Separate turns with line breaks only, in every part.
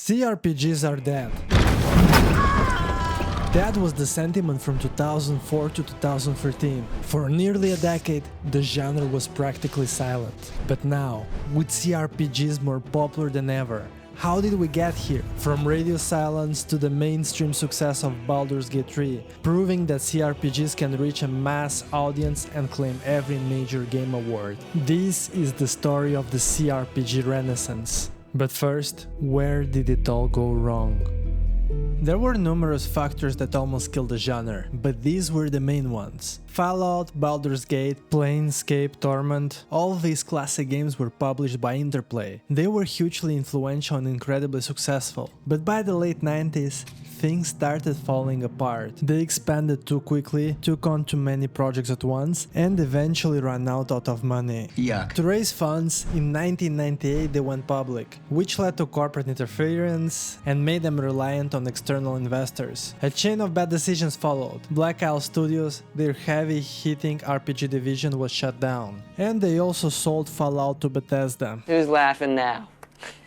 CRPGs are dead. That was the sentiment from 2004 to 2013. For nearly a decade, the genre was practically silent. But now, with CRPGs more popular than ever, how did we get here? From radio silence to the mainstream success of Baldur's Gate 3, proving that CRPGs can reach a mass audience and claim every major game award. This is the story of the CRPG Renaissance. But first, where did it all go wrong? There were numerous factors that almost killed the genre, but these were the main ones. Fallout, Baldur's Gate, Planescape, Torment, all these classic games were published by Interplay. They were hugely influential and incredibly successful, but by the late 90s, things started falling apart. They expanded too quickly, took on too many projects at once, and eventually ran out of money.
Yuck.
To raise funds, in 1998 they went public, which led to corporate interference and made them reliant on external investors. A chain of bad decisions followed. Black Isle Studios, their heavy-hitting RPG division, was shut down. And they also sold Fallout to Bethesda.
Who's laughing now?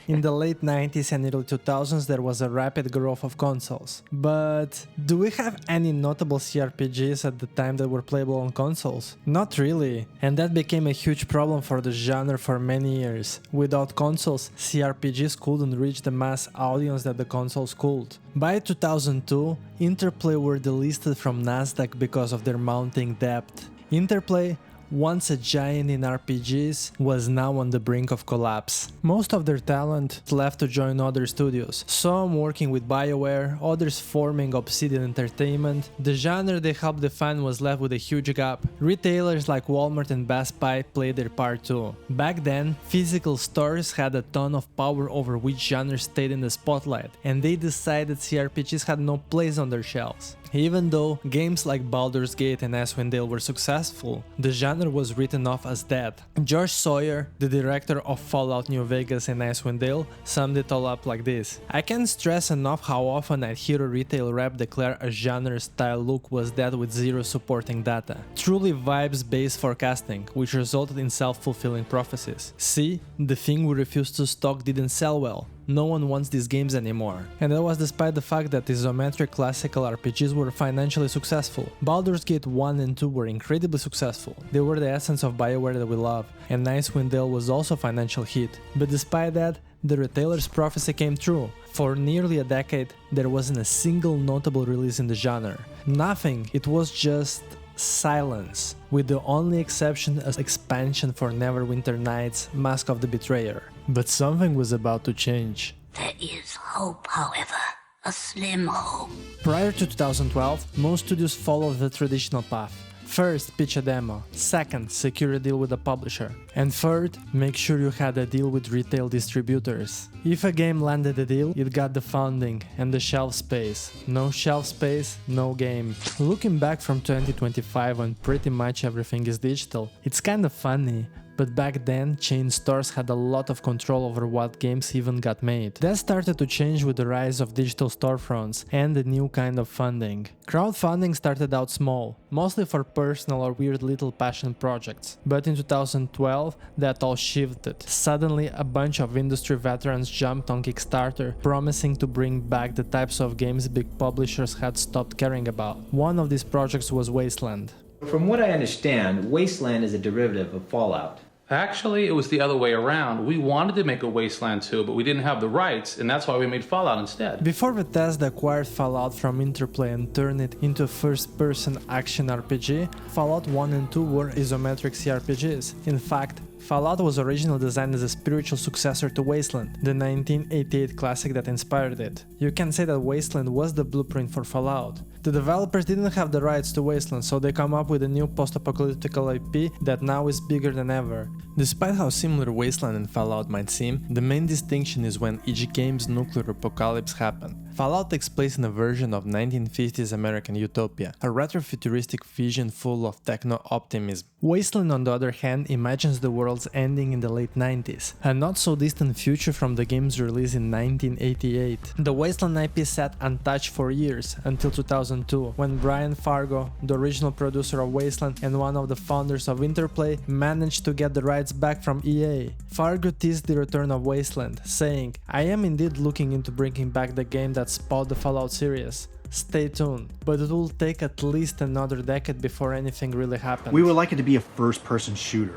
In the late 90s and early 2000s there was a rapid growth of consoles. But do we have any notable CRPGs at the time that were playable on consoles? Not really, and that became a huge problem for the genre for many years. Without consoles, CRPGs couldn't reach the mass audience that the consoles could. By 2002, Interplay were delisted from Nasdaq because of their mounting debt. Interplay, once a giant in RPGs, was now on the brink of collapse. Most of their talent left to join other studios, some working with BioWare, others forming Obsidian Entertainment. The genre they helped define was left with a huge gap. Retailers like Walmart and Best Buy played their part too. Back then, physical stores had a ton of power over which genre stayed in the spotlight, and they decided CRPGs had no place on their shelves. Even though games like Baldur's Gate and Icewind Dale were successful, the genre was written off as dead. Josh Sawyer, the director of Fallout New Vegas and Icewind Dale, summed it all up like this: "I can't stress enough how often I'd hear a retail rep declare a genre-style look was dead with zero supporting data. Truly vibes-based forecasting, which resulted in self-fulfilling prophecies. See, the thing we refused to stock didn't sell well. No one wants these games anymore." And that was despite the fact that isometric classical RPGs were financially successful. Baldur's Gate 1 and 2 were incredibly successful. They were the essence of BioWare that we love, and Icewind Dale was also a financial hit. But despite that, the retailer's prophecy came true. For nearly a decade, there wasn't a single notable release in the genre. Nothing, it was just silence, with the only exception as expansion for Neverwinter Nights, Mask of the Betrayer. But something was about to change.
There is hope, however. A slim hope.
Prior to 2012, most studios followed the traditional path. First, pitch a demo. Second, secure a deal with a publisher. And third, make sure you had a deal with retail distributors. If a game landed a deal, it got the funding and the shelf space. No shelf space, no game. Looking back from 2025 when pretty much everything is digital, it's kinda funny. But back then, chain stores had a lot of control over what games even got made. That started to change with the rise of digital storefronts and the new kind of funding. Crowdfunding started out small, mostly for personal or weird little passion projects. But in 2012, that all shifted. Suddenly, a bunch of industry veterans jumped on Kickstarter, promising to bring back the types of games big publishers had stopped caring about. One of these projects was Wasteland.
From what I understand, Wasteland is a derivative of Fallout.
Actually, it was the other way around. We wanted to make a Wasteland 2, but we didn't have the rights, and that's why we made Fallout instead.
Before Bethesda acquired Fallout from Interplay and turned it into a first-person action RPG, Fallout 1 and 2 were isometric CRPGs. In fact, Fallout was originally designed as a spiritual successor to Wasteland, the 1988 classic that inspired it. You can say that Wasteland was the blueprint for Fallout. The developers didn't have the rights to Wasteland, so they come up with a new post-apocalyptic IP that now is bigger than ever. Despite how similar Wasteland and Fallout might seem, the main distinction is when each game's nuclear apocalypse happened. Fallout takes place in a version of 1950s American utopia, a retro-futuristic vision full of techno-optimism. Wasteland, on the other hand, imagines the world's ending in the late 90s, a not so distant future from the game's release in 1988. The Wasteland IP sat untouched for years, until 2002, when Brian Fargo, the original producer of Wasteland and one of the founders of Interplay, managed to get the rights back from EA. Fargo teased the return of Wasteland, saying, "I am indeed looking into bringing back the game that spawned the Fallout series. Stay tuned, but it will take at least another decade before anything really happens."
We would like it to be a first-person shooter.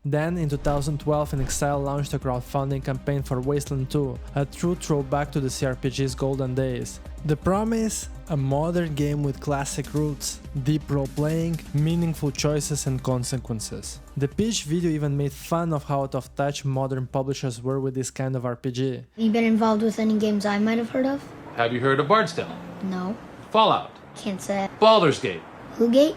Then, in 2012, inXile launched a crowdfunding campaign for Wasteland 2, a true throwback to the CRPG's golden days. The promise? A modern game with classic roots, deep role-playing, meaningful choices and consequences. The pitch video even made fun of how out of touch modern publishers were with this kind of RPG.
Have you been involved with any games I might have heard of?
Have you heard of Bard's Tale?
No.
Fallout?
Can't say.
Baldur's Gate?
Who Gate?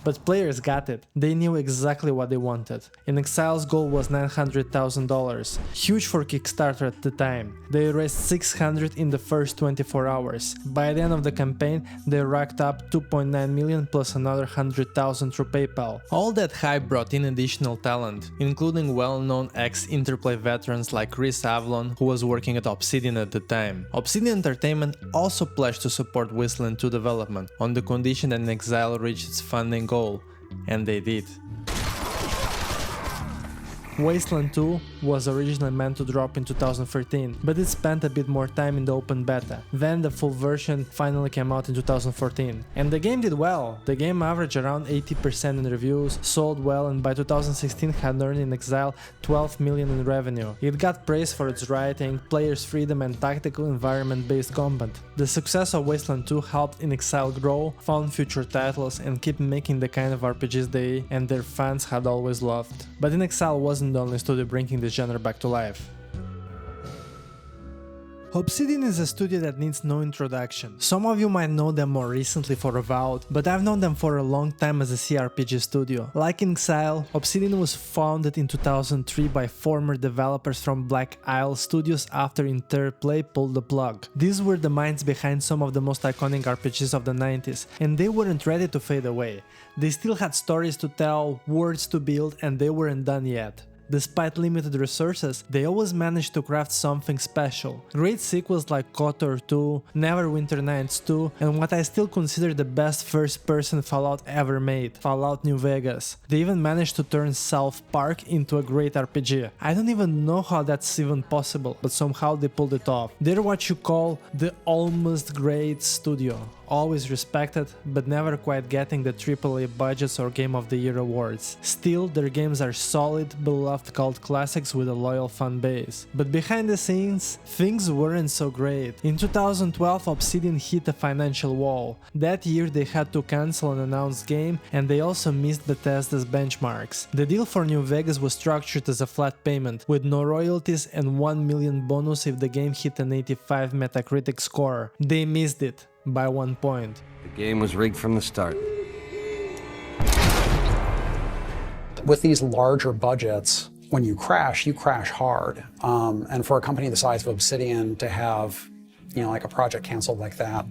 But players got it. They knew exactly what they wanted. inXile's goal was $900,000, huge for Kickstarter at the time. They raised $600 in the first 24 hours. By the end of the campaign, they racked up $2.9 million plus another $100,000 through PayPal. All that hype brought in additional talent, including well-known ex-Interplay veterans like Chris Avlon, who was working at Obsidian at the time. Obsidian Entertainment also pledged to support Wasteland 2 development, on the condition that inXile reached its funding goal, and they did. Wasteland 2 was originally meant to drop in 2013, but it spent a bit more time in the open beta. Then the full version finally came out in 2014. And the game did well. The game averaged around 80% in reviews, sold well, and by 2016 had earned inXile $12 million in revenue. It got praise for its writing, players' freedom and tactical environment-based combat. The success of Wasteland 2 helped inXile grow, fund future titles, and keep making the kind of RPGs they and their fans had always loved. But inXile wasn't the only studio bringing the genre back to life. Obsidian is a studio that needs no introduction. Some of you might know them more recently for Avowed, but I've known them for a long time as a CRPG studio. Like inXile, Obsidian was founded in 2003 by former developers from Black Isle Studios after Interplay pulled the plug. These were the minds behind some of the most iconic RPGs of the 90s, and they weren't ready to fade away. They still had stories to tell, worlds to build, and they weren't done yet. Despite limited resources, they always managed to craft something special. Great sequels like KOTOR 2, Neverwinter Nights 2, and what I still consider the best first-person Fallout ever made, Fallout New Vegas. They even managed to turn South Park into a great RPG. I don't even know how that's even possible, but somehow they pulled it off. They're what you call the almost great studio. Always respected, but never quite getting the AAA budgets or Game of the Year awards. Still, their games are solid, beloved cult classics with a loyal fan base. But behind the scenes, things weren't so great. In 2012, Obsidian hit a financial wall. That year they had to cancel an announced game, and they also missed Bethesda's benchmarks. The deal for New Vegas was structured as a flat payment, with no royalties and $1 million bonus if the game hit an 85 Metacritic score. They missed it. By 1 point.
The game was rigged from the start.
With these larger budgets, when you crash hard. And for a company the size of Obsidian to have, like a project canceled like that,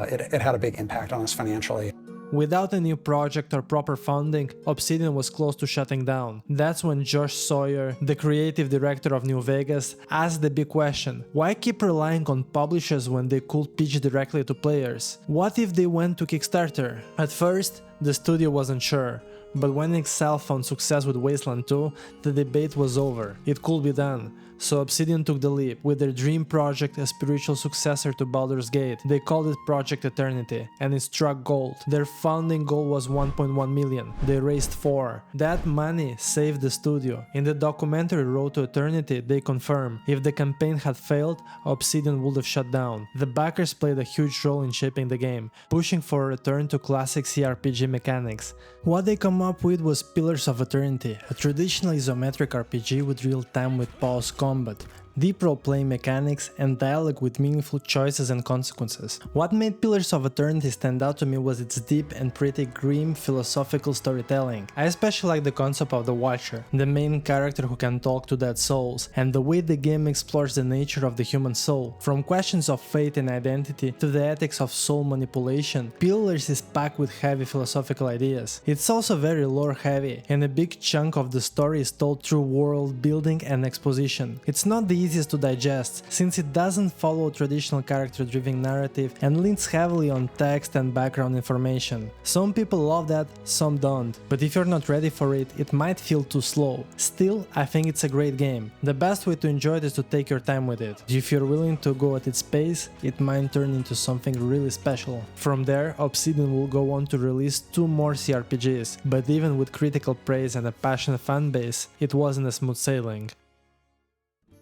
it had a big impact on us financially.
Without a new project or proper funding, Obsidian was close to shutting down. That's when Josh Sawyer, the creative director of New Vegas, asked the big question: why keep relying on publishers when they could pitch directly to players? What if they went to Kickstarter? At first, the studio wasn't sure, but when inXile found success with Wasteland 2, the debate was over. It could be done. So Obsidian took the leap. With their dream project, a spiritual successor to Baldur's Gate, they called it Project Eternity, and it struck gold. Their founding goal was 1.1 million. They raised 4. That money saved the studio. In the documentary Road to Eternity, they confirm if the campaign had failed, Obsidian would have shut down. The backers played a huge role in shaping the game, pushing for a return to classic CRPG mechanics. What they come up with was Pillars of Eternity, a traditional isometric RPG with real time with pause combat, deep role-playing mechanics, and dialogue with meaningful choices and consequences. What made Pillars of Eternity stand out to me was its deep and pretty grim philosophical storytelling. I especially like the concept of the Watcher, the main character who can talk to dead souls, and the way the game explores the nature of the human soul. From questions of fate and identity to the ethics of soul manipulation, Pillars is packed with heavy philosophical ideas. It's also very lore-heavy, and a big chunk of the story is told through world building and exposition. It's not the easiest to digest, since it doesn't follow a traditional character-driven narrative and leans heavily on text and background information. Some people love that, some don't, but if you're not ready for it, it might feel too slow. Still, I think it's a great game. The best way to enjoy it is to take your time with it. If you're willing to go at its pace, it might turn into something really special. From there, Obsidian will go on to release 2 more CRPGs, but even with critical praise and a passionate fanbase, it wasn't a smooth sailing.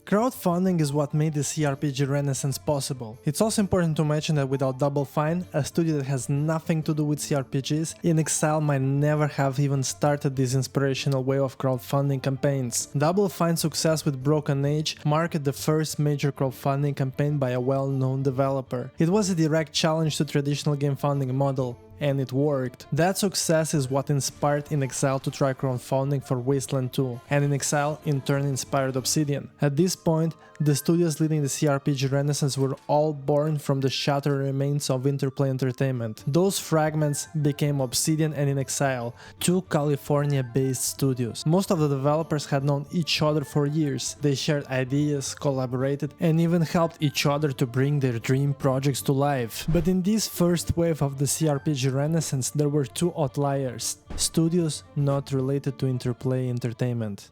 Crowdfunding is what made the CRPG Renaissance possible. It's also important to mention that without Double Fine, a studio that has nothing to do with CRPGs, inXile might never have even started this inspirational way of crowdfunding campaigns. Double Fine's success with Broken Age marked the first major crowdfunding campaign by a well-known developer. It was a direct challenge to traditional game funding model, and it worked. That success is what inspired inXile to try crowdfunding for Wasteland 2, and inXile in turn inspired Obsidian. At this point, the studios leading the CRPG Renaissance were all born from the shattered remains of Interplay Entertainment. Those fragments became Obsidian and inXile, 2 California-based studios. Most of the developers had known each other for years. They shared ideas, collaborated, and even helped each other to bring their dream projects to life. But in this first wave of the CRPG Renaissance, there were 2 outliers, studios not related to Interplay Entertainment.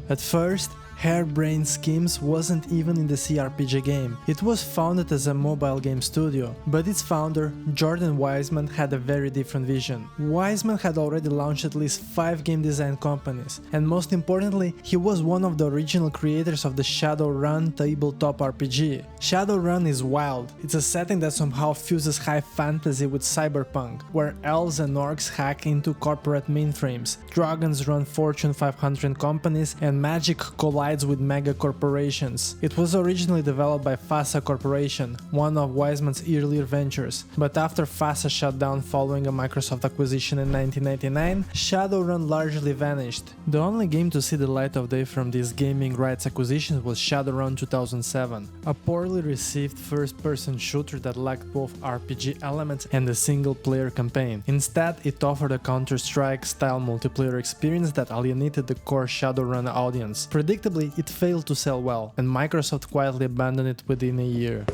At first, Harebrained Schemes wasn't even in the CRPG game. It was founded as a mobile game studio, but its founder, Jordan Wiseman, had a very different vision. Wiseman had already launched at least 5 game design companies, and most importantly, he was one of the original creators of the Shadowrun tabletop RPG. Shadowrun is wild. It's a setting that somehow fuses high fantasy with cyberpunk, where elves and orcs hack into corporate mainframes, dragons run Fortune 500 companies, and magic collides with mega corporations. It was originally developed by FASA Corporation, one of Wiseman's earlier ventures, but after FASA shut down following a Microsoft acquisition in 1999, Shadowrun largely vanished. The only game to see the light of day from this gaming rights acquisition was Shadowrun 2007, a poorly received first-person shooter that lacked both RPG elements and a single-player campaign. Instead, it offered a Counter-Strike style multiplayer experience that alienated the core Shadowrun audience. Predictably, it failed to sell well, and Microsoft quietly abandoned it within a year.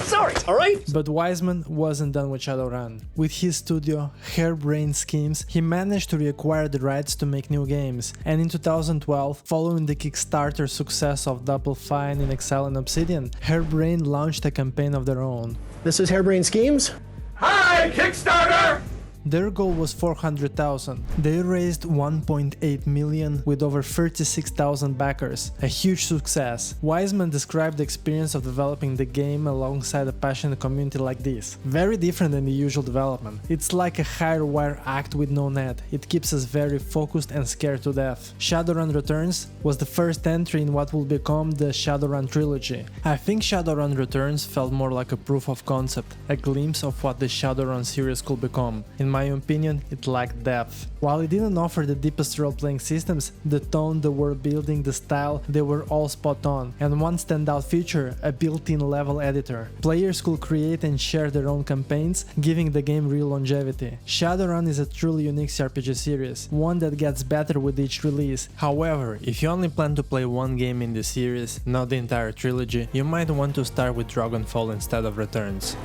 Sorry, alright?
But Wiseman wasn't done with Shadowrun. With his studio, Harebrained Schemes, he managed to reacquire the rights to make new games, and in 2012, following the Kickstarter success of Double Fine, inXile and Obsidian, Harebrained launched a campaign of their own.
This is Harebrained Schemes? Hi, Kickstarter!
Their goal was 400,000. They raised 1.8 million with over 36,000 backers, a huge success. Wiseman described the experience of developing the game alongside a passionate community like this. Very different than the usual development. It's like a higher-wire act with no net. It keeps us very focused and scared to death. Shadowrun Returns was the first entry in what will become the Shadowrun trilogy. I think Shadowrun Returns felt more like a proof of concept, a glimpse of what the Shadowrun series could become. In my opinion, it lacked depth. While it didn't offer the deepest role-playing systems, the tone, the world building, the style, they were all spot on. And one standout feature, a built-in level editor. Players could create and share their own campaigns, giving the game real longevity. Shadowrun is a truly unique CRPG series, one that gets better with each release. However, if you only plan to play one game in the series, not the entire trilogy, you might want to start with Dragonfall instead of Returns.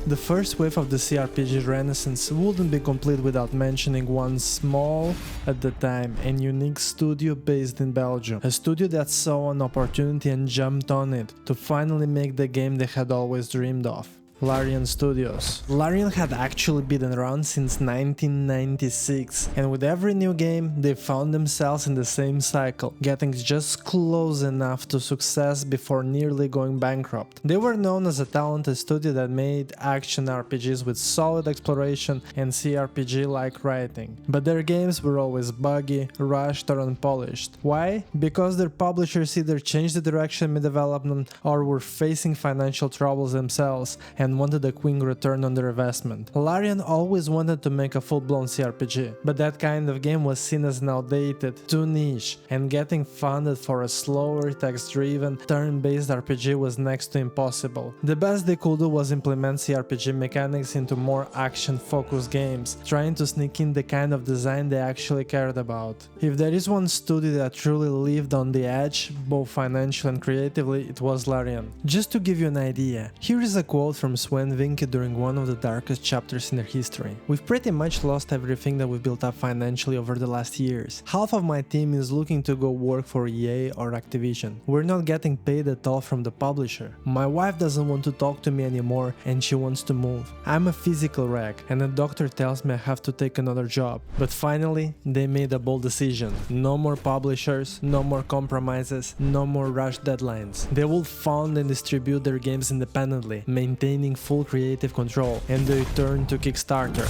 The first wave of the CRPG Renaissance wouldn't be complete without mentioning one small, at the time, and unique studio based in Belgium. A studio that saw an opportunity and jumped on it to finally make the game they had always dreamed of. Larian Studios. Larian had actually been around since 1996, and with every new game, they found themselves in the same cycle, getting just close enough to success before nearly going bankrupt. They were known as a talented studio that made action RPGs with solid exploration and CRPG-like writing, but their games were always buggy, rushed or unpolished. Why? Because their publishers either changed the direction mid-development or were facing financial troubles themselves and wanted a quick return on their investment. Larian always wanted to make a full-blown CRPG, but that kind of game was seen as outdated, too niche, and getting funded for a slower, text-driven, turn-based RPG was next to impossible. The best they could do was implement CRPG mechanics into more action-focused games, trying to sneak in the kind of design they actually cared about. If there is one studio that truly lived on the edge, both financially and creatively, it was Larian. Just to give you an idea, here is a quote from Sven Vincke during one of the darkest chapters in their history. "We've pretty much lost everything that we've built up financially over the last years. Half of my team is looking to go work for EA or Activision. We're not getting paid at all from the publisher. My wife doesn't want to talk to me anymore and she wants to move. I'm a physical wreck and the doctor tells me I have to take another job." But finally, they made a bold decision. No more publishers, no more compromises, no more rushed deadlines. They will fund and distribute their games independently, maintaining full creative control, and they turned to Kickstarter.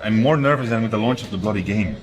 I'm more nervous than with the launch of the bloody game.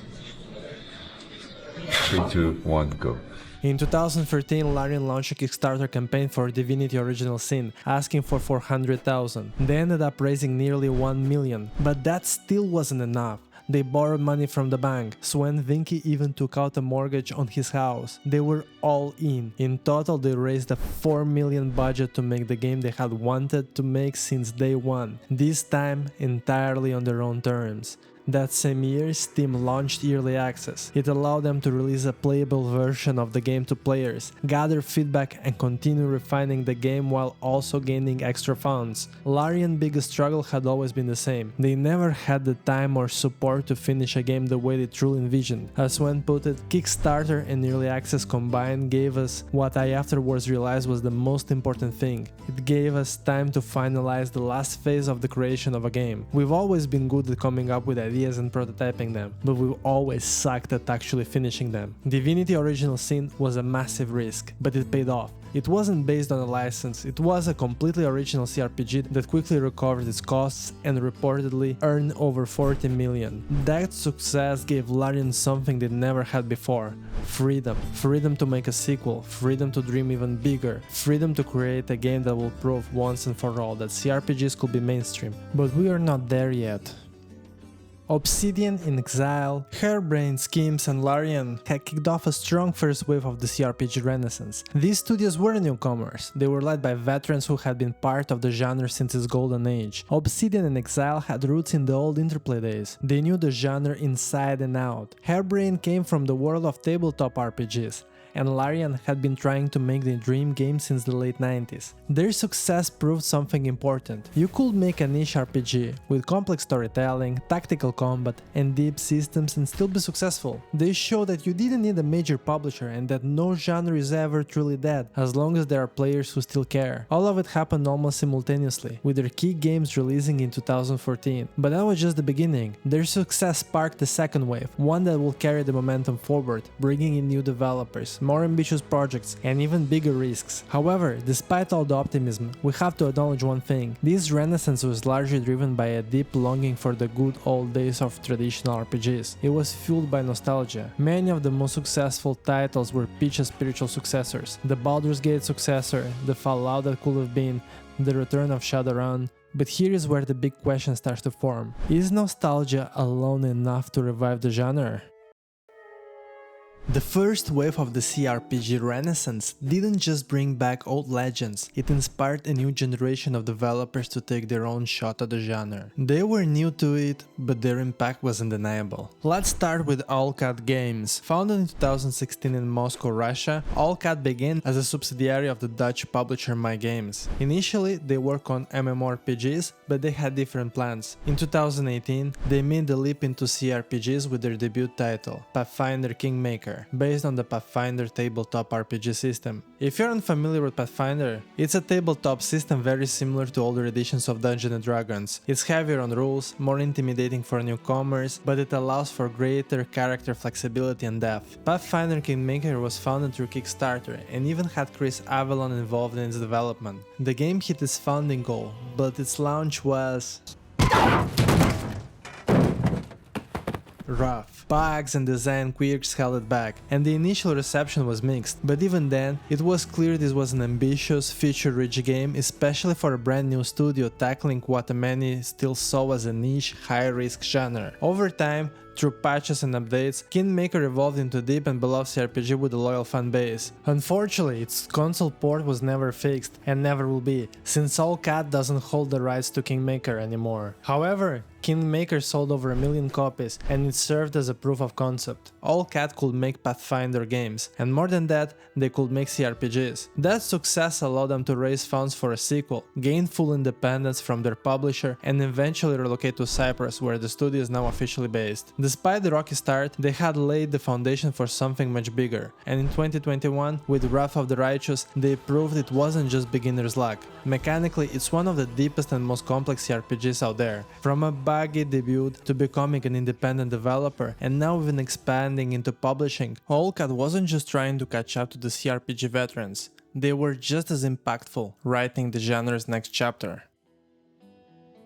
3, 2, 1, go.
In 2013, Larian launched a Kickstarter campaign for Divinity Original Sin, asking for $400,000. They ended up raising nearly $1 million, but that still wasn't enough. They borrowed money from the bank. Sven Vincke even took out a mortgage on his house. They were all in. In total, they raised a $4 million budget to make the game they had wanted to make since day one, this time entirely on their own terms. That same year, Steam launched Early Access. It allowed them to release a playable version of the game to players, gather feedback and continue refining the game while also gaining extra funds. Larian's biggest struggle had always been the same. They never had the time or support to finish a game the way they truly envisioned. As Sven put it, Kickstarter and Early Access combined gave us what I afterwards realized was the most important thing. It gave us time to finalize the last phase of the creation of a game. We've always been good at coming up with ideas and prototyping them, but we've always sucked at actually finishing them. Divinity Original Sin was a massive risk, but it paid off. It wasn't based on a license, it was a completely original CRPG that quickly recovered its costs and reportedly earned over $40 million. That success gave Larian something they never had before: freedom. Freedom to make a sequel, freedom to dream even bigger, freedom to create a game that will prove once and for all that CRPGs could be mainstream. But we are not there yet. Obsidian, inXile, Harebrained, Schemes and Larian had kicked off a strong first wave of the CRPG Renaissance. These studios were newcomers. They were led by veterans who had been part of the genre since its golden age. Obsidian and inXile had roots in the old Interplay days. They knew the genre inside and out. Harebrained came from the world of tabletop RPGs, and Larian had been trying to make the dream game since the late 90s. Their success proved something important. You could make a niche RPG with complex storytelling, tactical combat, and deep systems and still be successful. They showed that you didn't need a major publisher and that no genre is ever truly dead, as long as there are players who still care. All of it happened almost simultaneously, with their key games releasing in 2014. But that was just the beginning. Their success sparked the second wave, one that will carry the momentum forward, bringing in new developers, more ambitious projects, and even bigger risks. However, despite all the optimism, we have to acknowledge one thing. This renaissance was largely driven by a deep longing for the good old days of traditional RPGs. It was fueled by nostalgia. Many of the most successful titles were Peach's spiritual successors, the Baldur's Gate successor, the Fallout that could have been, the return of Shadowrun. But here is where the big question starts to form. Is nostalgia alone enough to revive the genre? The first wave of the CRPG Renaissance didn't just bring back old legends, it inspired a new generation of developers to take their own shot at the genre. They were new to it, but their impact was undeniable. Let's start with Owlcat Games. Founded in 2016 in Moscow, Russia, Owlcat began as a subsidiary of the Dutch publisher My Games. Initially, they worked on MMORPGs, but they had different plans. In 2018, they made the leap into CRPGs with their debut title, Pathfinder Kingmaker. Pathfinder, based on the Pathfinder tabletop RPG system. If you're unfamiliar with Pathfinder, it's a tabletop system very similar to older editions of Dungeons & Dragons. It's heavier on rules, more intimidating for newcomers, but it allows for greater character flexibility and depth. Pathfinder Kingmaker was founded through Kickstarter and even had Chris Avellone involved in its development. The game hit its funding goal, but its launch was rough. Bugs and design quirks held it back, and the initial reception was mixed, but even then, it was clear this was an ambitious, feature-rich game, especially for a brand new studio tackling what many still saw as a niche, high-risk genre. Over time, through patches and updates, Kingmaker evolved into a deep and beloved CRPG with a loyal fan base. Unfortunately, its console port was never fixed, and never will be, since Owlcat doesn't hold the rights to Kingmaker anymore. However, Kingmaker sold over 1 million copies, and it served as a proof of concept. Owlcat could make Pathfinder games, and more than that, they could make CRPGs. That success allowed them to raise funds for a sequel, gain full independence from their publisher, and eventually relocate to Cyprus, where the studio is now officially based. Despite the rocky start, they had laid the foundation for something much bigger, and in 2021, with Wrath of the Righteous, they proved it wasn't just beginner's luck. Mechanically, it's one of the deepest and most complex CRPGs out there. From a buggy debut to becoming an independent developer, and now even expanding into publishing, Owlcat wasn't just trying to catch up to the CRPG veterans, they were just as impactful, writing the genre's next chapter.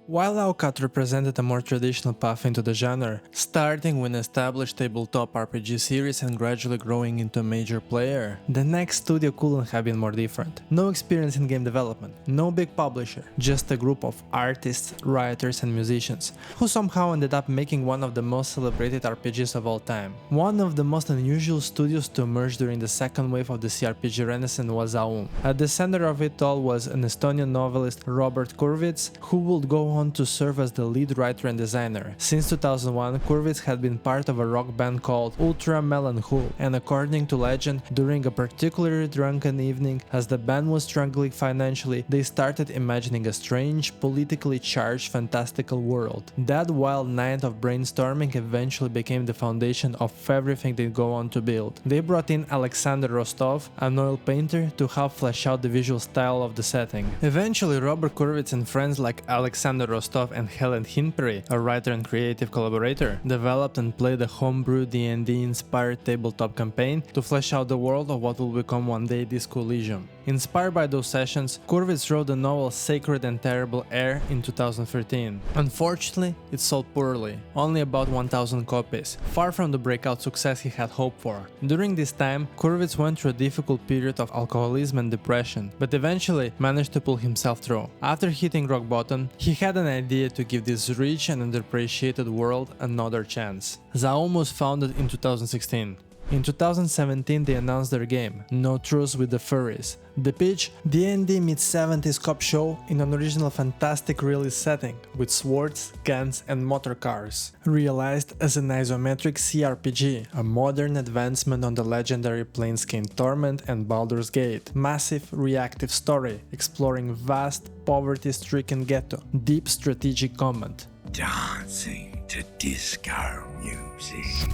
While Owlcat represented a more traditional path into the genre, starting with an established tabletop RPG series and gradually growing into a major player, the next studio couldn't have been more different. No experience in game development, no big publisher, just a group of artists, writers and musicians, who somehow ended up making one of the most celebrated RPGs of all time. One of the most unusual studios to emerge during the second wave of the CRPG Renaissance was Aum. At the center of it all was an Estonian novelist, Robert Kurvits, who would go on to serve as the lead writer and designer. Since 2001, Kurvits had been part of a rock band called Ultra Melanchool, and according to legend, during a particularly drunken evening, as the band was struggling financially, they started imagining a strange, politically charged, fantastical world. That wild night of brainstorming eventually became the foundation of everything they'd go on to build. They brought in Alexander Rostov, an oil painter, to help flesh out the visual style of the setting. Eventually, Robert Kurvits and friends like Alexander Rostov and Helen Hinperry, a writer and creative collaborator, developed and played a homebrew D&D inspired tabletop campaign to flesh out the world of what will become one day Disco Elysium. Inspired by those sessions, Kurvits wrote the novel Sacred and Terrible Air in 2013. Unfortunately, it sold poorly, only about 1,000 copies, far from the breakout success he had hoped for. During this time, Kurvits went through a difficult period of alcoholism and depression, but eventually managed to pull himself through. After hitting rock bottom, he had an idea to give this rich and underappreciated world another chance. Zaum was founded in 2016. In 2017 they announced their game, No Truce with the Furries. The pitch? D&D meets 70s cop show in an original fantastic realist setting, with swords, guns and motor cars. Realized as an isometric CRPG, a modern advancement on the legendary Planescape Torment and Baldur's Gate. Massive, reactive story, exploring vast, poverty-stricken ghetto. Deep strategic combat.
Dancing to disco music.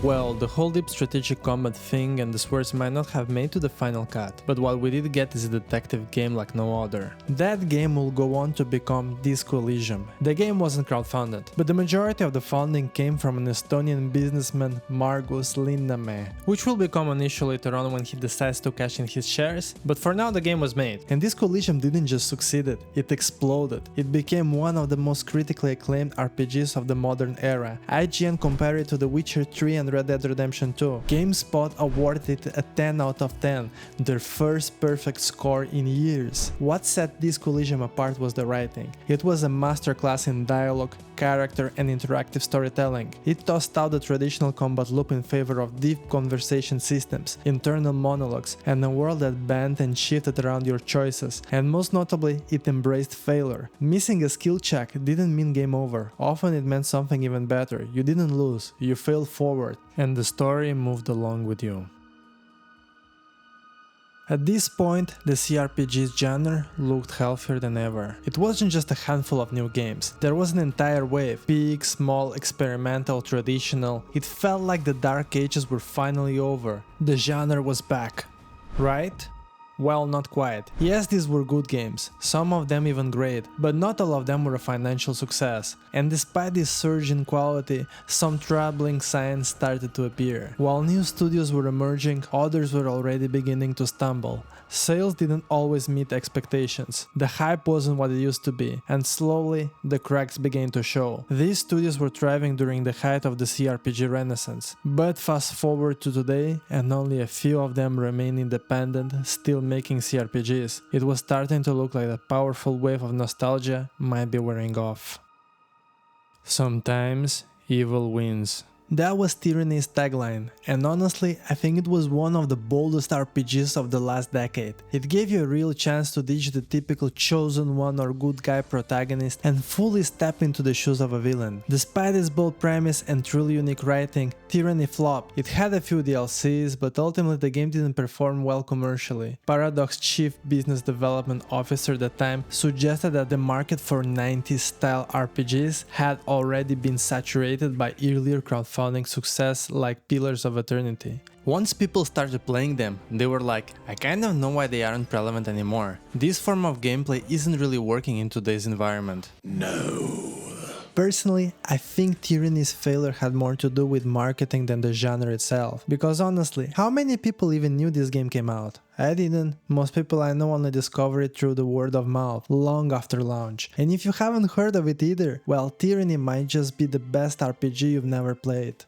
Well, the whole deep strategic combat thing and the swords might not have made to the final cut, but what we did get is a detective game like no other. That game will go on to become Disco Elysium. The game wasn't crowdfunded, but the majority of the funding came from an Estonian businessman, Margus Linnamäe, which will become an issue later on when he decides to cash in his shares, but for now the game was made. And Disco Elysium didn't just succeed, it exploded. It became one of the most critically acclaimed RPGs of the modern era. IGN compared it to The Witcher 3 and Red Dead Redemption 2. GameSpot awarded it a 10 out of 10, their first perfect score in years. What set Disco Elysium apart was the writing. It was a masterclass in dialogue, character and interactive storytelling. It tossed out the traditional combat loop in favor of deep conversation systems, internal monologues, and a world that bent and shifted around your choices. And most notably, it embraced failure. Missing a skill check didn't mean game over. Often it meant something even better. You didn't lose, you failed forward, and the story moved along with you. At this point, the CRPGs genre looked healthier than ever. It wasn't just a handful of new games, there was an entire wave. Big, small, experimental, traditional. It felt like the dark ages were finally over. The genre was back. Right? Well, not quite. Yes, these were good games, some of them even great, but not all of them were a financial success. And despite this surge in quality, some troubling signs started to appear. While new studios were emerging, others were already beginning to stumble. Sales didn't always meet expectations, the hype wasn't what it used to be, and slowly the cracks began to show. These studios were thriving during the height of the CRPG Renaissance, but fast forward to today and only a few of them remain independent, still making CRPGs. It was starting to look like a powerful wave of nostalgia might be wearing off. Sometimes evil wins. That was Tyranny's tagline, and honestly, I think it was one of the boldest RPGs of the last decade. It gave you a real chance to ditch the typical chosen one or good guy protagonist and fully step into the shoes of a villain. Despite its bold premise and truly unique writing, Tyranny flopped. It had a few DLCs, but ultimately the game didn't perform well commercially. Paradox chief business development officer at the time suggested that the market for 90s style RPGs had already been saturated by earlier crowdfunding success like Pillars of Eternity. Once people started playing them, they were like, I kind of know why they aren't relevant anymore. This form of gameplay isn't really working in today's environment. No. Personally, I think Tyranny's failure had more to do with marketing than the genre itself, because honestly, how many people even knew this game came out? I didn't. Most people I know only discovered it through the word of mouth, long after launch. And if you haven't heard of it either, well, Tyranny might just be the best RPG you've never played.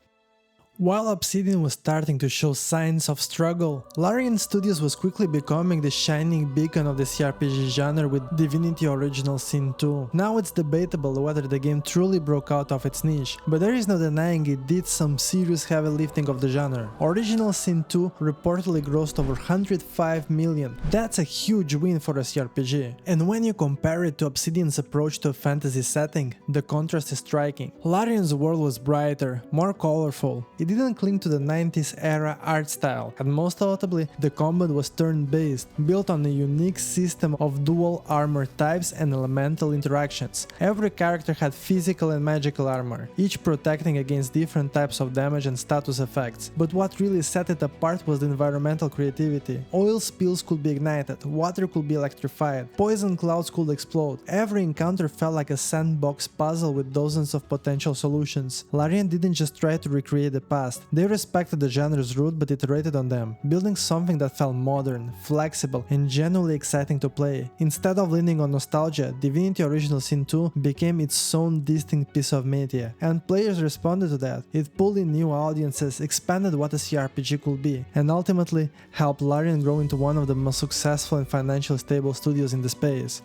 While Obsidian was starting to show signs of struggle, Larian Studios was quickly becoming the shining beacon of the CRPG genre with Divinity Original Sin 2. Now it's debatable whether the game truly broke out of its niche, but there is no denying it did some serious heavy lifting of the genre. Original Sin 2 reportedly grossed over 105 million. That's a huge win for a CRPG. And when you compare it to Obsidian's approach to a fantasy setting, the contrast is striking. Larian's world was brighter, more colorful. It didn't cling to the 90s era art style, and most notably, the combat was turn-based, built on a unique system of dual armor types and elemental interactions. Every character had physical and magical armor, each protecting against different types of damage and status effects. But what really set it apart was the environmental creativity. Oil spills could be ignited, water could be electrified, poison clouds could explode. Every encounter felt like a sandbox puzzle with dozens of potential solutions. Larian didn't just try to recreate the past. They respected the genre's root but iterated on them, building something that felt modern, flexible, and genuinely exciting to play. Instead of leaning on nostalgia, Divinity Original Sin 2 became its own distinct piece of media, and players responded to that. It pulled in new audiences, expanded what a CRPG could be, and ultimately helped Larian grow into one of the most successful and financially stable studios in the space.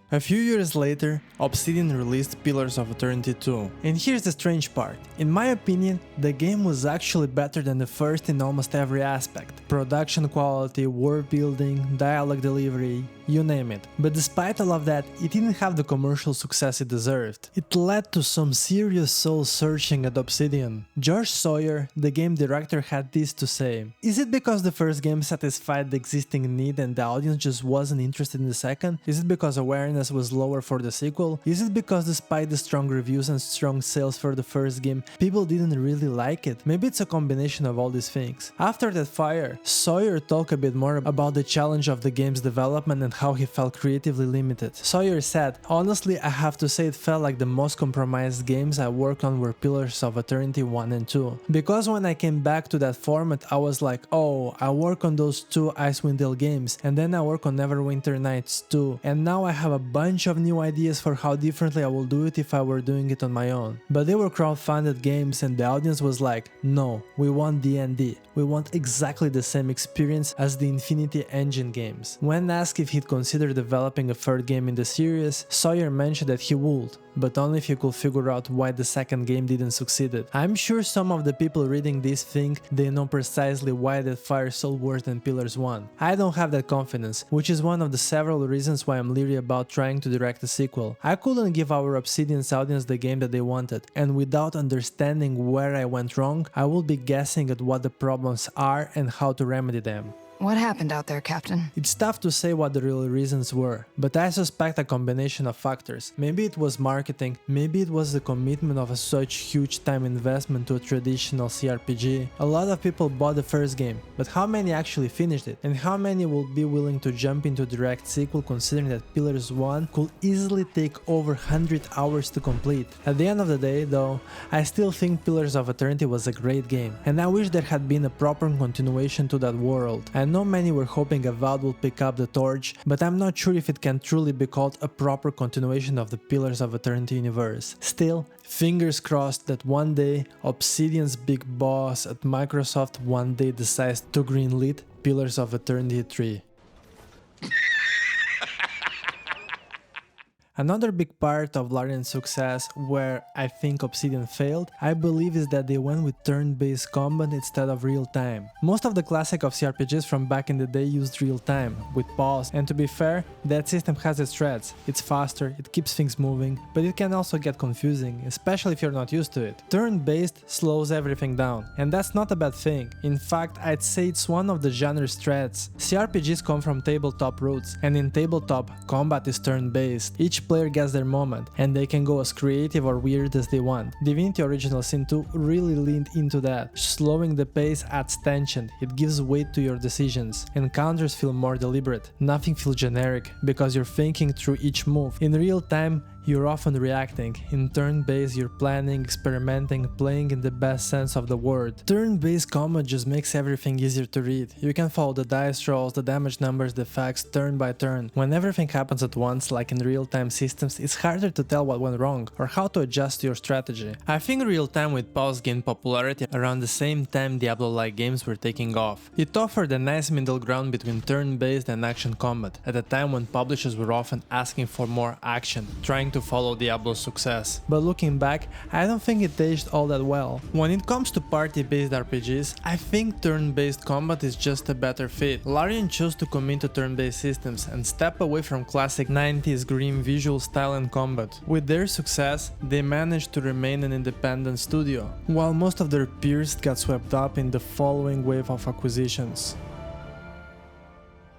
A few years later, Obsidian released Pillars of Eternity 2. And here's the strange part. In my opinion, the game was actually better than the first in almost every aspect. Production quality, world building, dialogue delivery, you name it. But despite all of that, it didn't have the commercial success it deserved. It led to some serious soul searching at Obsidian. George Sawyer, the game director, had this to say. Is it because the first game satisfied the existing need and the audience just wasn't interested in the second? Is it because awareness was lower for the sequel? Is it because despite the strong reviews and strong sales for the first game, people didn't really like it? Maybe it's a combination of all these things. After that fire, Sawyer talked a bit more about the challenge of the game's development and how he felt creatively limited. Sawyer said, honestly, I have to say it felt like the most compromised games I worked on were Pillars of Eternity 1 and 2. Because when I came back to that format, I was like, oh, I work on those two Icewind Dale games, and then I work on Neverwinter Nights 2, and now I have a bunch of new ideas for how differently I will do it if I were doing it on my own. But they were crowdfunded games and the audience was like, no, we want D&D. We want exactly the same experience as the Infinity Engine games. When asked if he'd consider developing a third game in the series, Sawyer mentioned that he would, but only if he could figure out why the second game didn't succeed. I'm sure some of the people reading this think they know precisely why that fire sold worse than Pillars 1. I don't have that confidence, which is one of the several reasons why I'm leery about trying to direct a sequel. I couldn't give our Obsidian's audience the game that they wanted, and without understanding where I went wrong, I will be guessing at what the problems are and how to remedy them.
What happened out there, Captain?
It's tough to say what the real reasons were, but I suspect a combination of factors. Maybe it was marketing, maybe it was the commitment of such huge time investment to a traditional CRPG. A lot of people bought the first game, but how many actually finished it? And how many will be willing to jump into direct sequel considering that Pillars 1 could easily take over 100 hours to complete? At the end of the day, though, I still think Pillars of Eternity was a great game, and I wish there had been a proper continuation to that world. I know many were hoping Avowed will pick up the torch, but I'm not sure if it can truly be called a proper continuation of the Pillars of Eternity universe. Still, fingers crossed that one day Obsidian's big boss at Microsoft one day decides to greenlit Pillars of Eternity 3. Another big part of Larian's success, where I think Obsidian failed, I believe is that they went with turn-based combat instead of real-time. Most of the classic of CRPGs from back in the day used real-time, with pause, and to be fair, that system has its threads. It's faster, it keeps things moving, but it can also get confusing, especially if you're not used to it. Turn-based slows everything down, and that's not a bad thing. In fact, I'd say it's one of the genre's threads. CRPGs come from tabletop roots, and in tabletop, combat is turn-based. Each player gets their moment, and they can go as creative or weird as they want. Divinity Original Sin 2 really leaned into that. Slowing the pace adds tension, it gives weight to your decisions. Encounters feel more deliberate, nothing feels generic, because you're thinking through each move. In real time, you're often reacting. In turn-based, you're planning, experimenting, playing in the best sense of the word. Turn-based combat just makes everything easier to read. You can follow the dice rolls, the damage numbers, the effects, turn by turn. When everything happens at once, like in real-time systems, it's harder to tell what went wrong, or how to adjust your strategy. I think real-time with pause gained popularity around the same time Diablo-like games were taking off. It offered a nice middle ground between turn-based and action combat, at a time when publishers were often asking for more action, trying to follow Diablo's success. But looking back, I don't think it aged all that well. When it comes to party-based RPGs, I think turn-based combat is just a better fit. Larian chose to commit to turn-based systems and step away from classic 90s grim visual style and combat. With their success, they managed to remain an independent studio, while most of their peers got swept up in the following wave of acquisitions.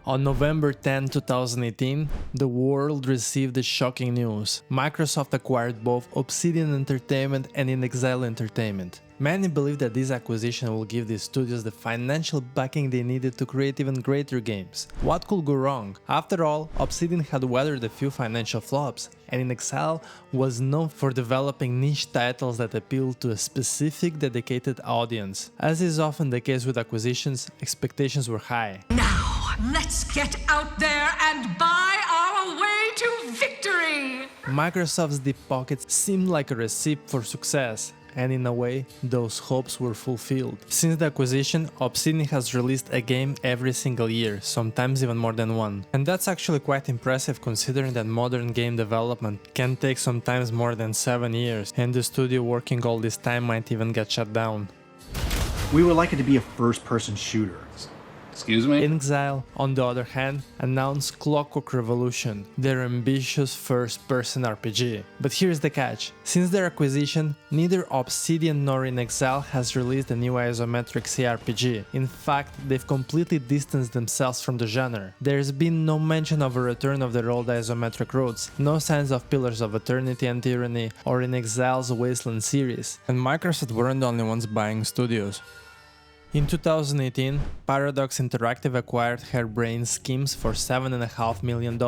On November 10, 2018, the world received the shocking news. Microsoft acquired both Obsidian Entertainment and inXile Entertainment. Many believe that this acquisition will give these studios the financial backing they needed to create even greater games. What could go wrong? After all, Obsidian had weathered a few financial flops, and inXile was known for developing niche titles that appealed to a specific dedicated audience. As is often the case with acquisitions, expectations were high.
Now, let's get out there and buy our way to victory!
Microsoft's deep pockets seemed like a recipe for success, and in a way, those hopes were fulfilled. Since the acquisition, Obsidian has released a game every single year, sometimes even more than one. And that's actually quite impressive considering that modern game development can take sometimes more than 7 years, and the studio working all this time might even get shut down.
We would like it to be a first-person shooter.
Excuse me?
inXile, on the other hand, announced Clockwork Revolution, their ambitious first-person RPG. But here's the catch. Since their acquisition, neither Obsidian nor inXile has released a new isometric CRPG. In fact, they've completely distanced themselves from the genre. There's been no mention of a return of their old isometric roots, no signs of Pillars of Eternity and Tyranny, or inXile's Wasteland series. And Microsoft weren't the only ones buying studios. In 2018, Paradox Interactive acquired Harebrained Schemes for $7.5 million.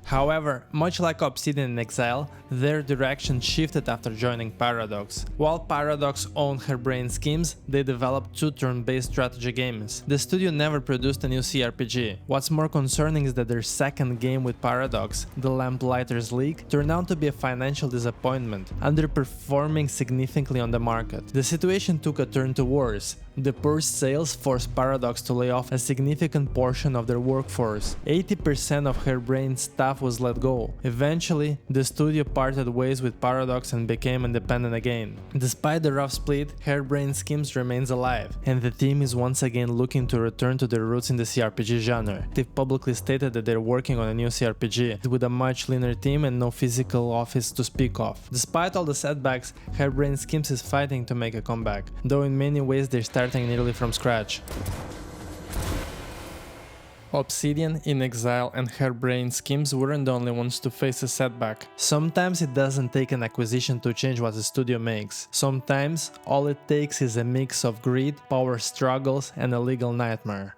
However, much like Obsidian and inXile, their direction shifted after joining Paradox. While Paradox owned Harebrained Schemes, they developed 2 turn-based strategy games. The studio never produced a new CRPG. What's more concerning is that their second game with Paradox, The Lamplighters League, turned out to be a financial disappointment, underperforming significantly on the market. The situation took a turn to worse. The poor sales forced Paradox to lay off a significant portion of their workforce. 80% of Harebrained staff was let go. Eventually, the studio parted ways with Paradox and became independent again. Despite the rough split, Harebrained Schemes remains alive, and the team is once again looking to return to their roots in the CRPG genre. They've publicly stated that they're working on a new CRPG, with a much leaner team and no physical office to speak of. Despite all the setbacks, Harebrained Schemes is fighting to make a comeback, though in many ways they're starting nearly from scratch. Obsidian, inXile and Harebrained schemes weren't the only ones to face a setback. Sometimes it doesn't take an acquisition to change what a studio makes. Sometimes all it takes is a mix of greed, power struggles and a legal nightmare.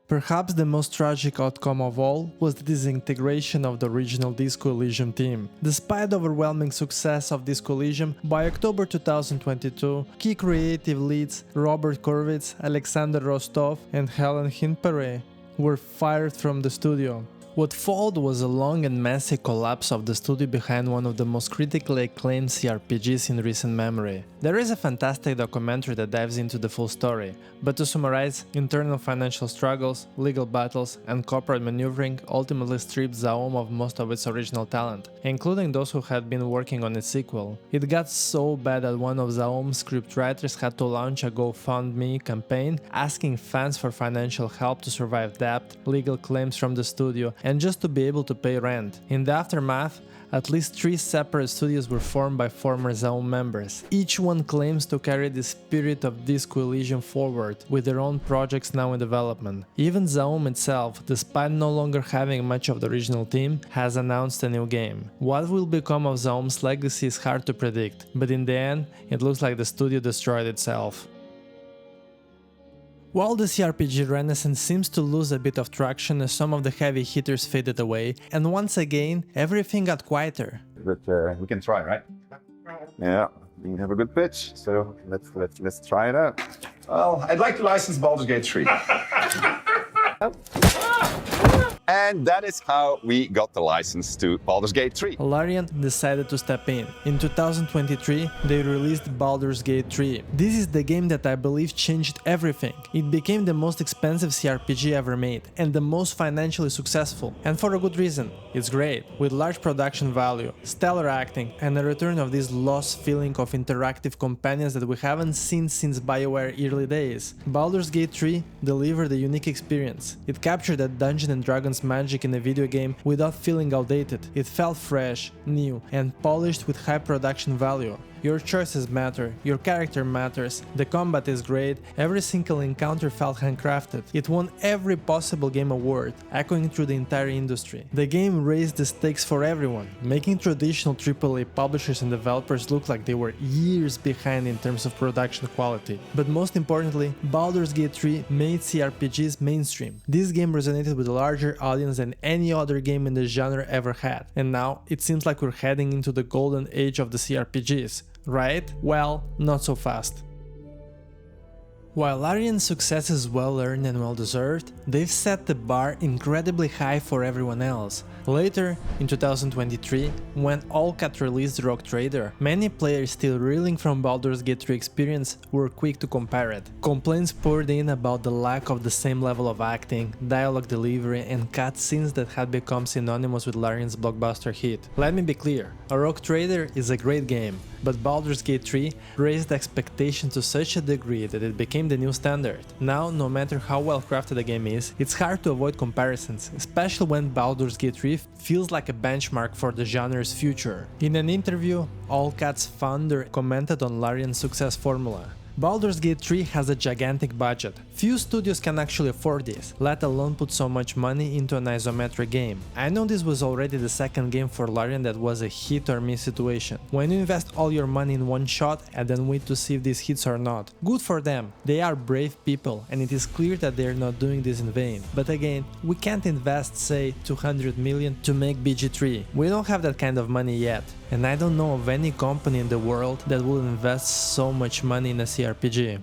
Perhaps the most tragic outcome of all was the disintegration of the original Disco Elysium team. Despite the overwhelming success of Disco Elysium, by October 2022, key creative leads Robert Kurwitz, Alexander Rostov and Helen Hinpere were fired from the studio. What followed was a long and messy collapse of the studio behind one of the most critically acclaimed CRPGs in recent memory. There is a fantastic documentary that dives into the full story, but to summarize, internal financial struggles, legal battles, and corporate maneuvering ultimately stripped Zaum of most of its original talent, including those who had been working on its sequel. It got so bad that one of Zaum's scriptwriters had to launch a GoFundMe campaign asking fans for financial help to survive debt, legal claims from the studio, and just to be able to pay rent. In the aftermath, at least 3 separate studios were formed by former Zaum members. Each one claims to carry the spirit of Disco Elysium forward, with their own projects now in development. Even Zaum itself, despite no longer having much of the original team, has announced a new game. What will become of Zaum's legacy is hard to predict, but in the end, it looks like the studio destroyed itself. While the CRPG Renaissance seems to lose a bit of traction as some of the heavy hitters faded away, and once again, everything got quieter.
But we can try, right? Yeah, we have a good pitch, so let's try it out. Well, I'd like to license Baldur's Gate 3. And that is how we got the license to Baldur's Gate 3.
Larian decided to step in. In 2023, they released Baldur's Gate 3. This is the game that I believe changed everything. It became the most expensive CRPG ever made, and the most financially successful. And for a good reason. It's great, with large production value, stellar acting, and a return of this lost feeling of interactive companions that we haven't seen since BioWare early days. Baldur's Gate 3 delivered a unique experience. It captured that Dungeons and Dragons magic in a video game without feeling outdated. It felt fresh, new, and polished with high production value. Your choices matter, your character matters, the combat is great, every single encounter felt handcrafted. It won every possible game award, echoing through the entire industry. The game raised the stakes for everyone, making traditional AAA publishers and developers look like they were years behind in terms of production quality. But most importantly, Baldur's Gate 3 made CRPGs mainstream. This game resonated with a larger audience than any other game in the genre ever had, and now it seems like we're heading into the golden age of the CRPGs. Right? Well, not so fast. While Larian's success is well earned and well deserved, they've set the bar incredibly high for everyone else. Later, in 2023, when Owlcat released Rogue Trader, many players still reeling from Baldur's Gate 3 experience were quick to compare it. Complaints poured in about the lack of the same level of acting, dialogue delivery, and cutscenes that had become synonymous with Larian's blockbuster hit. Let me be clear, Rogue Trader is a great game, but Baldur's Gate 3 raised expectations to such a degree that it became the new standard. Now, no matter how well crafted a game is, it's hard to avoid comparisons, especially when Baldur's Gate 3 feels like a benchmark for the genre's future. In an interview, Owlcat's founder commented on Larian's success formula. Baldur's Gate 3 has a gigantic budget. Few studios can actually afford this, let alone put so much money into an isometric game. I know this was already the second game for Larian that was a hit or miss situation. When you invest all your money in one shot and then wait to see if this hits or not, good for them. They are brave people and it is clear that they are not doing this in vain. But again, we can't invest say 200 million to make BG3. We don't have that kind of money yet. And I don't know of any company in the world that will invest so much money in a CRPG.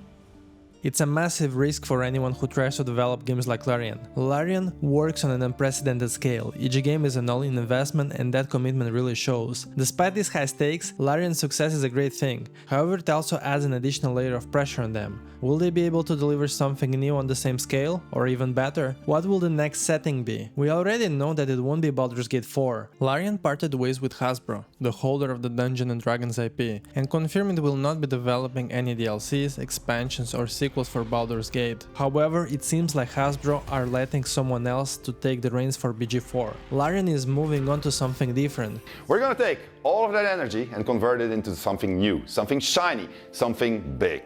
It's a massive risk for anyone who tries to develop games like Larian. Larian works on an unprecedented scale. Each game is an all-in investment and that commitment really shows. Despite these high stakes, Larian's success is a great thing. However, it also adds an additional layer of pressure on them. Will they be able to deliver something new on the same scale? Or even better? What will the next setting be? We already know that it won't be Baldur's Gate 4. Larian parted ways with Hasbro, the holder of the Dungeons and Dragons IP, and confirmed it will not be developing any DLCs, expansions or sequels sequels for Baldur's Gate. However, it seems like Hasbro are letting someone else to take the reins for BG4. Larian is moving on to something different.
We're gonna take all of that energy and convert it into something new, something shiny, something big.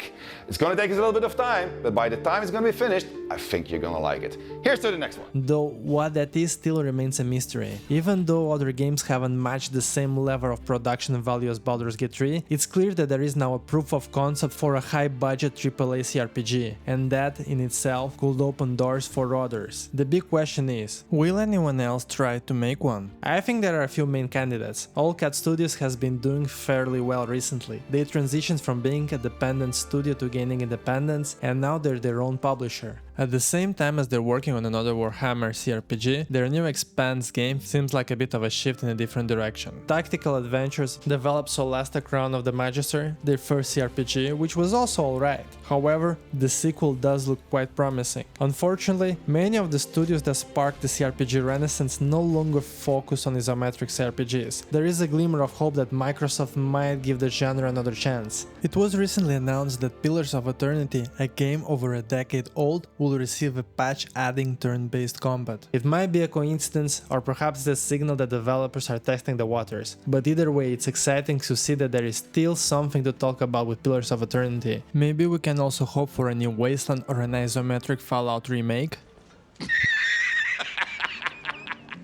It's gonna take us a little bit of time, but by the time it's gonna be finished, I think you're gonna like it. Here's to the next one.
Though what that is still remains a mystery. Even though other games haven't matched the same level of production value as Baldur's Gate 3, it's clear that there is now a proof of concept for a high-budget AAA CRPG, and that in itself could open doors for others. The big question is, will anyone else try to make one? I think there are a few main candidates. Owlcat Studios has been doing fairly well recently. They transitioned from being a dependent studio to gaining independence, and now they're their own publisher. At the same time as they're working on another Warhammer CRPG, their new Expanse game seems like a bit of a shift in a different direction. Tactical Adventures developed Solasta Crown of the Magister, their first CRPG, which was also alright. However, the sequel does look quite promising. Unfortunately, many of the studios that sparked the CRPG Renaissance no longer focus on isometric CRPGs. There is a glimmer of hope that Microsoft might give the genre another chance. It was recently announced that Pillars of Eternity, a game over a decade old, will receive a patch adding turn-based combat. It might be a coincidence, or perhaps the signal that developers are testing the waters, but either way it's exciting to see that there is still something to talk about with Pillars of Eternity. Maybe we can also hope for a new Wasteland or an isometric Fallout remake?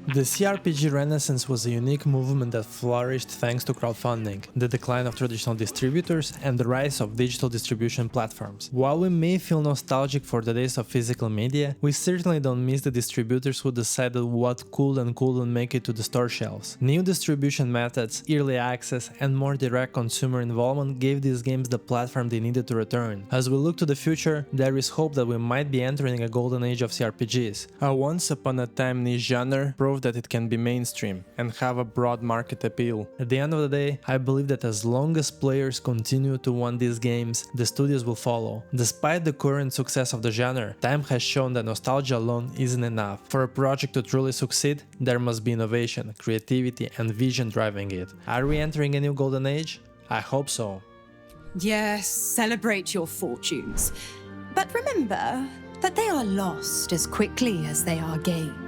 The CRPG Renaissance was a unique movement that flourished thanks to crowdfunding, the decline of traditional distributors, and the rise of digital distribution platforms. While we may feel nostalgic for the days of physical media, we certainly don't miss the distributors who decided what could and couldn't make it to the store shelves. New distribution methods, early access, and more direct consumer involvement gave these games the platform they needed to return. As we look to the future, there is hope that we might be entering a golden age of CRPGs. A once-upon-a-time niche genre proved that it can be mainstream and have a broad market appeal. At the end of the day, I believe that as long as players continue to want these games, the studios will follow. Despite the current success of the genre, time has shown that nostalgia alone isn't enough. For a project to truly succeed, there must be innovation, creativity, and vision driving it. Are we entering a new golden age? I hope so.
Yes, celebrate your fortunes. But remember that they are lost as quickly as they are gained.